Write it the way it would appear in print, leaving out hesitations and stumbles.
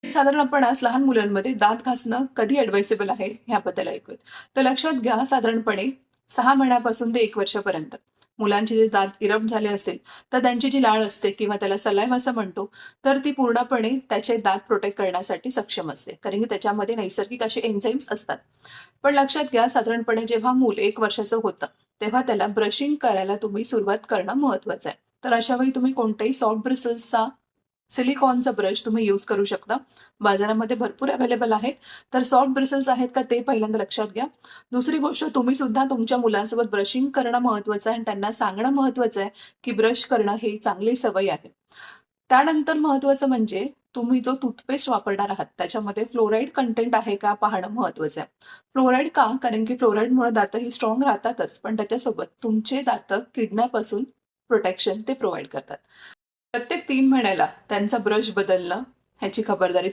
साधारण आपण आज लहान मुलांमध्ये दात घासणं कधी ॲडवाइसेबल आहे ह्याबद्दल ऐकूयात. तर लक्षात घ्या, साधारणपणे 6 महिन्यापासून ते 1 वर्षापर्यंत मुलांचे जे दात इरप्ट झाले असतील, तर त्यांची जी लाळ असते किंवा त्याला सलाइव्हा असं म्हणतो, तर ती पूर्णपणे त्याचे दात प्रोटेक्ट करण्यासाठी सक्षम असते. कारण की त्याच्यामध्ये नैसर्गिक असे एन्झाईम्स असतात. पण लक्षात घ्या, साधारणपणे जेव्हा मूल 1 वर्षाचं होतं, तेव्हा त्याला ब्रशिंग करायला तुम्ही सुरुवात करणं महत्त्वाचं आहे. तर अशा वेळी तुम्ही कोणत्याही सॉफ्ट ब्रिसल्सचा सिलिकॉनचा ब्रश तुम्ही यूज करू शकता. बाजारामध्ये भरपूर अवेलेबल आहेत. तर सॉफ्ट ब्रिसल्स आहेत का ते पहिल्यांदा लक्षात घ्या. दुसरी गोष्ट, तुम्ही सुद्धा तुमच्या मुलांसोबत ब्रशिंग करणं महत्त्वाचं आहे आणि त्यांना सांगणं महत्त्वाचं आहे, की ब्रश करणं ही चांगली सवय आहे. त्यानंतर महत्त्वाचं म्हणजे तुम्ही जो टूथपेस्ट वापरणार आहात, त्याच्यामध्ये फ्लोराईड कंटेंट आहे का पाहणं महत्त्वाचं आहे. फ्लोराईड का? कारण की फ्लोराईडमुळे दात ही स्ट्राँग राहतातच, पण त्याच्यासोबत तुमचे दात किडण्यापासून प्रोटेक्शन ते प्रोव्हाईड करतात. प्रत्येक 3 महिन्याला त्यांचा ब्रश बदलणं ह्याची खबरदारी